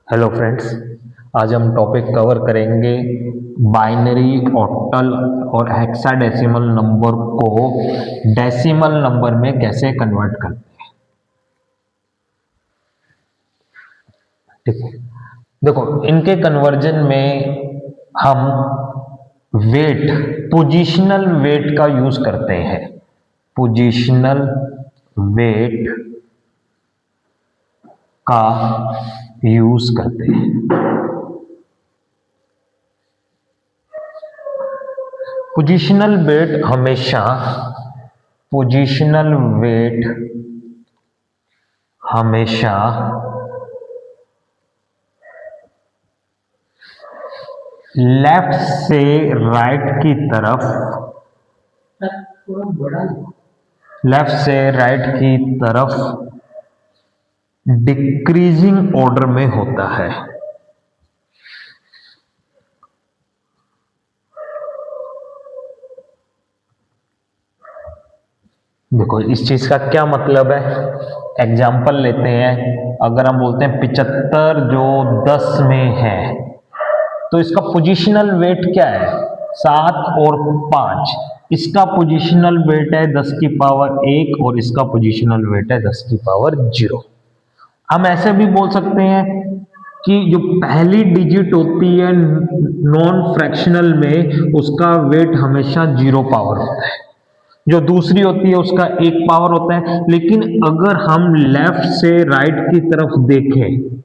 Hello friends, आज हम topic cover करेंगे बाइनरी, ऑक्टल और हेक्साडेसिमल नंबर को डेसिमल नंबर में कैसे कन्वर्ट करते हैं। ठीक है, देखो इनके कन्वर्जन में हम वेट, पोजिशनल वेट का यूज करते हैं। पोजिशनल वेट का यूज करते हैं। पोजिशनल वेट हमेशा पोजिशनल वेट हमेशा लेफ्ट से राइट की तरफ लेफ्ट से राइट की तरफ डिक्रीजिंग ऑर्डर में होता है। देखो इस चीज का क्या मतलब है, एग्जाम्पल लेते हैं। अगर हम बोलते हैं 75 जो 10 में है तो इसका पोजिशनल वेट क्या है, 7 और 5। इसका पोजिशनल वेट है 10 की पावर 1 और इसका पोजिशनल वेट है 10 की पावर 0। हम ऐसे भी बोल सकते हैं कि जो पहली डिजिट होती है नॉन फ्रैक्शनल में उसका वेट हमेशा 0 पावर होता है, जो दूसरी होती है उसका 1 पावर होता है। लेकिन अगर हम लेफ्ट से राइट की तरफ देखें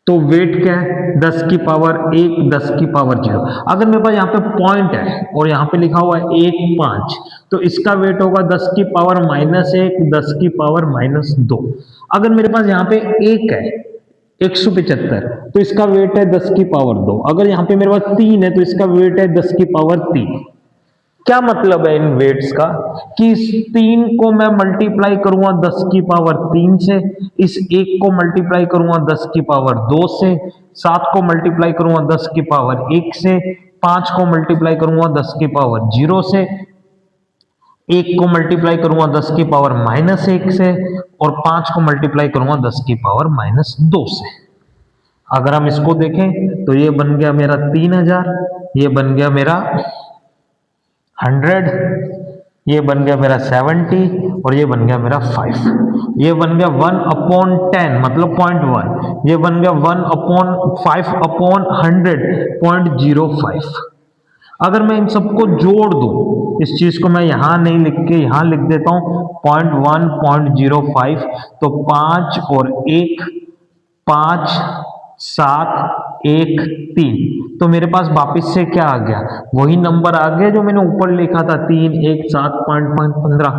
तो वेट क्या है, 10 की पावर 1, 10 की पावर 0। अगर मेरे पास यहाँ पे पॉइंट है और यहाँ पे लिखा हुआ है 1, 5, तो इसका वेट होगा 10 की पावर -1, 10 की पावर -2। अगर मेरे पास यहाँ पे 1 है 175 तो इसका वेट है 10 की पावर 2। अगर यहाँ पे मेरे पास 3 है तो इसका वेट है 10 की पावर 3। क्या मतलब है इन वेट्स का कि इस 3 को मैं मल्टीप्लाई करूंगा 10 की पावर 3 से, इस 1 को मल्टीप्लाई करूंगा 10 की पावर 2 से, 7 को मल्टीप्लाई करूंगा 10 की पावर 1 से, 5 को मल्टीप्लाई करूंगा 10 की पावर 0 से, 1 को मल्टीप्लाई करूंगा 10 की पावर -1 से और 5 को मल्टीप्लाई करूंगा 10 की पावर -2 से। अगर हम इसको देखें तो ये बन गया मेरा 3000, ये बन गया मेरा 100, ये बन गया मेरा 70 और ये बन गया मेरा 5। ये बन गया 1/10 मतलब 0.1। ये बन गया 1/5/100 अगर मैं इन सबको जोड़ दूं, इस चीज को मैं यहां नहीं लिख के यहां लिख देता हूं 0.1/05, तो 5 और 1 5, 7, 1, 3, तो मेरे पास वापिस से क्या आ गया, वही नंबर आ गया जो मैंने ऊपर लिखा था 3, 1, 7, 5, 15।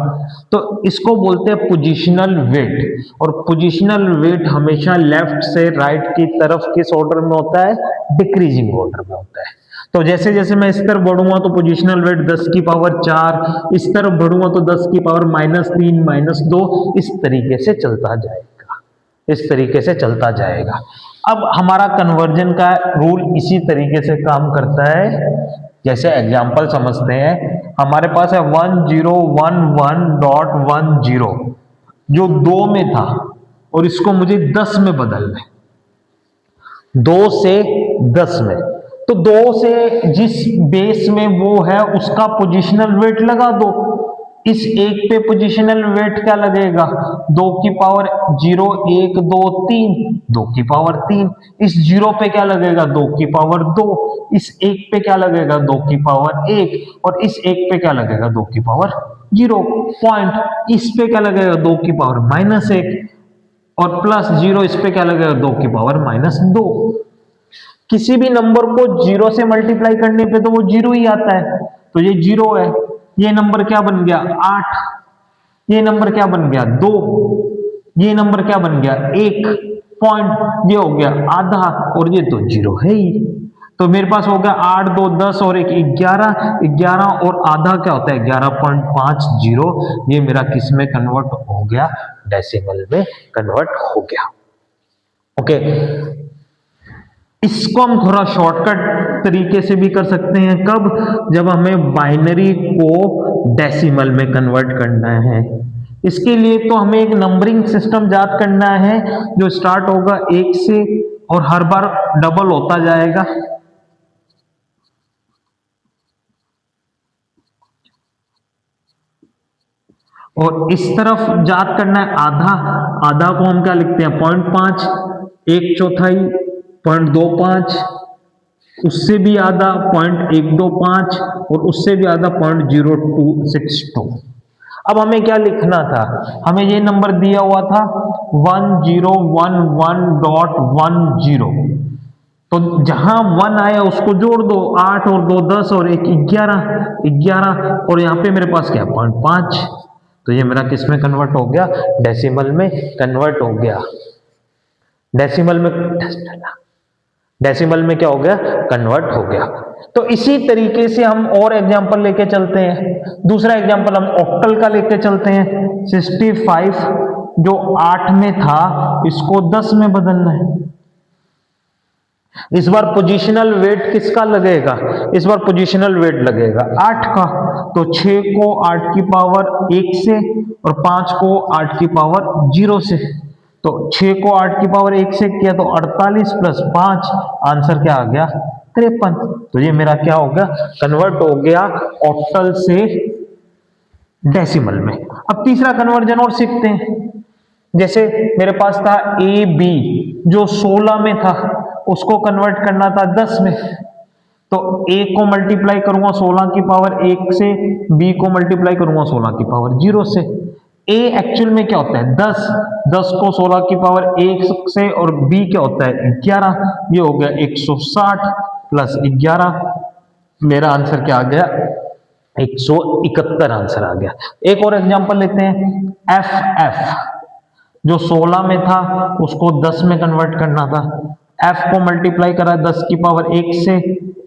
तो इसको बोलते हैं पोजिशनल वेट। और पोजिशनल वेट हमेशा लेफ्ट से राइट की तरफ किस ऑर्डर में होता है, डिक्रीजिंग ऑर्डर में होता है। तो जैसे जैसे मैं इस तरफ बढ़ूंगा तो पोजिशनल वेट 10 की पावर 4, इस तरफ बढ़ूंगा तो 10 की पावर -3, -2, इस तरीके से चलता जाएगा, इस तरीके से चलता जाएगा। अब हमारा कन्वर्जन का रूल इसी तरीके से काम करता है। जैसे एग्जांपल समझते हैं, हमारे पास है 1011.10 जो 2 में था और इसको मुझे 10 में बदलना है, 2 से 10 में। तो 2 से जिस बेस में वो है उसका पोजिशनल वेट लगा दो। इस 1 पे पोजिशनल वेट क्या लगेगा, 2 की पावर 0, 1, 2, 3, 2 की पावर 3। इस 0 पे क्या लगेगा, 2 की पावर 2। इस 1 पे क्या लगेगा, 2 की पावर 1। और इस 1 पे क्या लगेगा, 2 की पावर 0 पॉइंट। इस पे क्या लगेगा, 2 की पावर -1 और +0 इस पे क्या लगेगा, 2 की पावर -2। किसी भी नंबर को 0 से मल्टीप्लाई करने पे तो वो 0 ही आता है, तो ये 0 है। ये नंबर क्या बन गया, 8। ये नंबर क्या बन गया, 2। ये नंबर क्या बन गया, 1 पॉइंट। ये हो गया आधा और ये तो 0 है ही। तो मेरे पास हो गया 8, 2, 10 और 1 11। 11 और आधा क्या होता है, 11.50। ये मेरा किस में कन्वर्ट हो गया, डेसिमल में कन्वर्ट हो गया। ओके, इसको हम थोड़ा शॉर्टकट तरीके से भी कर सकते हैं। कब, जब हमें बाइनरी को डेसिमल में कन्वर्ट करना है। इसके लिए तो हमें एक नंबरिंग सिस्टम याद करना है जो स्टार्ट होगा 1 से और हर बार डबल होता जाएगा। और इस तरफ याद करना है आधा, आधा को हम क्या लिखते हैं 0.5, 1/4, 0.25, उससे भी आधा 0.125 और उससे भी आधा 0.0262। अब हमें क्या लिखना था, हमें ये नंबर दिया हुआ था 1011.10। तो जहां 1 आया उसको जोड़ दो, 8 और 2 10 और 1 11, 11 और यहाँ पे मेरे पास क्या 0.5। तो ये मेरा किस में कन्वर्ट हो गया, डेसिमल में कन्वर्ट हो गया। डेसिमल में डेसिमल में क्या हो गया, कन्वर्ट हो गया। तो इसी तरीके से हम और एग्जांपल लेके चलते हैं। दूसरा एग्जांपल हम ऑक्टल का लेके चलते हैं। 65 जो 8 में था इसको 10 में बदलना है। इस बार पोजिशनल वेट किसका लगेगा, इस बार पोजिशनल वेट लगेगा 8 का। तो 6 को 8 की पावर 1 से और 5 को 8 की पावर 0 से। तो 6 को 8 की पावर 1 से किया तो 48 प्लस 5, आंसर क्या आ गया 53। तो ये मेरा क्या हो गया, कन्वर्ट हो गया ऑक्टल से डेसिमल में। अब तीसरा कन्वर्जन और सीखते हैं। जैसे मेरे पास था ए बी जो 16 में था, उसको कन्वर्ट करना था 10 में। तो ए को मल्टीप्लाई करूंगा 16 की पावर 1 से, बी को मल्टीप्लाई करूंगा 16 की पावर 0 से। ए एक्चुअल में क्या होता है 10, 10 को 16 की पावर 1 से और बी क्या होता है 11। ये हो गया 160 प्लस 11, मेरा आंसर क्या आ गया 171 आंसर आ गया। एक और एग्जांपल लेते हैं, एफ जो 16 में था उसको 10 में कन्वर्ट करना था। f को मल्टीप्लाई करा 10 की पावर 1 से,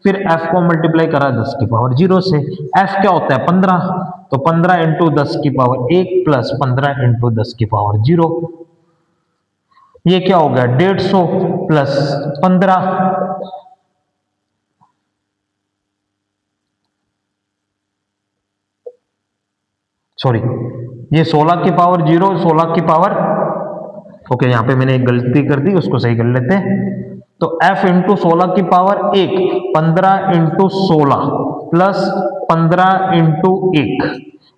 फिर f को मल्टीप्लाई करा 10 की पावर 0 से। f क्या होता है 15, तो 15 इंटू 10 की पावर 1 प्लस 15 इंटू 10 की पावर 0। ये क्या हो गया 150 प्लस 15, सॉरी ये 16 की पावर 0, 16 की पावर, ओके यहां पे मैंने एक गलती कर दी, उसको सही कर लेते हैं। तो f इंटू 16 की पावर 1, 15 इंटू 16 प्लस 15 इंटू 1।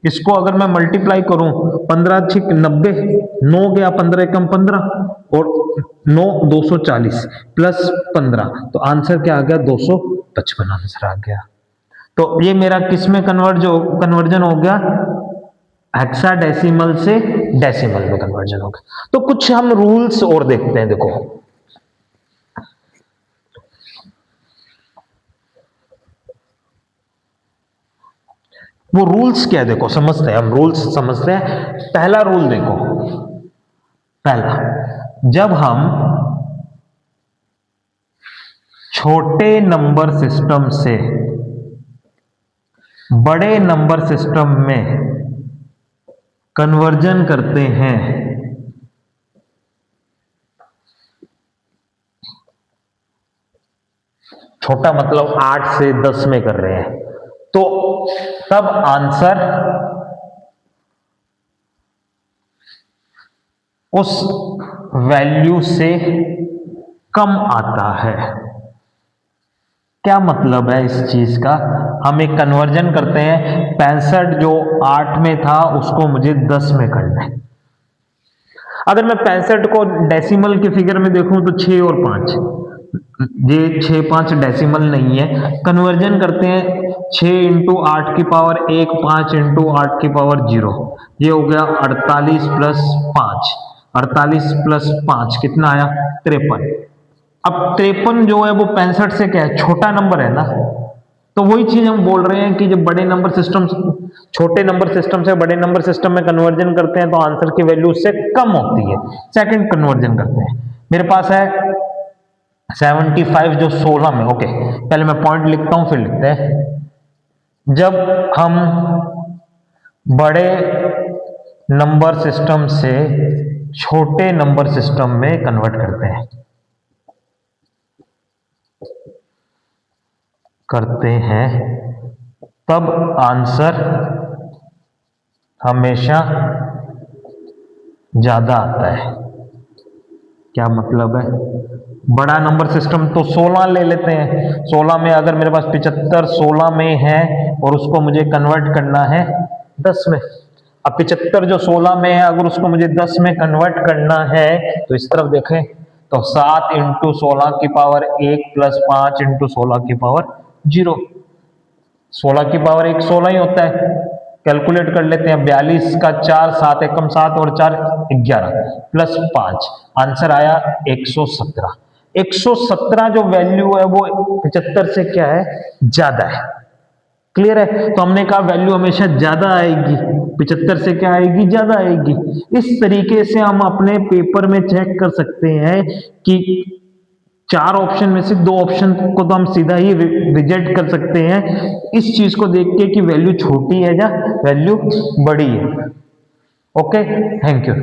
इसको अगर मैं मल्टीप्लाई करूं 15 छिक 90, 9 गया 15 एकम 15 और 9 240 प्लस 15, तो आंसर क्या आ गया 255 आंसर आ गया। तो ये मेरा किस में कन्वर्जन हो गया, हेक्साडेसिमल से डेसिमल में कन्वर्जन हो गया। तो कुछ हम रूल्स और देखते हैं। देखो वो रूल्स क्या है, देखो समझते हैं, हम रूल्स समझते हैं। पहला रूल देखो, पहला, जब हम छोटे नंबर सिस्टम से बड़े नंबर सिस्टम में कन्वर्जन करते हैं छोटा मतलब 8 से 10 में कर रहे हैं, तो तब आंसर उस वैल्यू से कम आता है। क्या मतलब है इस चीज का, हम एक कन्वर्जन करते हैं 65 जो 8 में था उसको मुझे 10 में करना है। अगर मैं 65 को डेसिमल के फिगर में देखूं तो 6 और 5, ये 6 5 डेसिमल नहीं है। कन्वर्जन करते हैं 6 इंटू 8 की पावर 1, 5 इंटू 8 की पावर 0, ये हो गया 48 प्लस 5, 48 प्लस 5 कितना आया 53। अब 53 जो है वो 65 से क्या है, छोटा नंबर है ना। तो वही चीज हम बोल रहे हैं कि जब बड़े नंबर सिस्टम, छोटे नंबर सिस्टम से बड़े नंबर सिस्टम में कन्वर्जन करते हैं तो आंसर की वैल्यू उससे कम होती है। सेकंड कन्वर्जन करते हैं, मेरे पास है 75 जो 16 में, ओके पहले मैं पॉइंट लिखता हूं फिर लिखते हैं। जब हम बड़े नंबर सिस्टम से छोटे नंबर सिस्टम में कन्वर्ट करते हैं तब आंसर हमेशा ज्यादा आता है। क्या मतलब है? बड़ा नंबर सिस्टम तो 16 ले लेते हैं। 16 में अगर मेरे पास 75 16 में है और उसको मुझे कन्वर्ट करना है 10 में। अब 75 जो 16 में है अगर उसको मुझे 10 में कन्वर्ट करना है तो इस तरफ देखें तो 7 इंटू 16 की पावर 1 प्लस 5 इंटू 16 की पावर 0। 16 की पावर 1 16 ही होता है। कैलकुलेट कर लेते हैं। 42 का 4 7 एकम 7 और 4 11 प्लस 5 आंसर आया 117। 117 जो वैल्यू है वो 75 से क्या है? ज्यादा है। क्लियर है? तो हमने कहा वैल्यू हमेशा ज्यादा आएगी। 75 से क्या आएगी? ज्यादा आएगी। इस तरीके से हम अपने पेपर में चेक कर सकते हैं कि 4 ऑप्शन में से 2 ऑप्शन को तो हम सीधा ही रिजेक्ट कर सकते हैं इस चीज को देख के कि वैल्यू छोटी है या वैल्यू बड़ी है। Okay, thank you.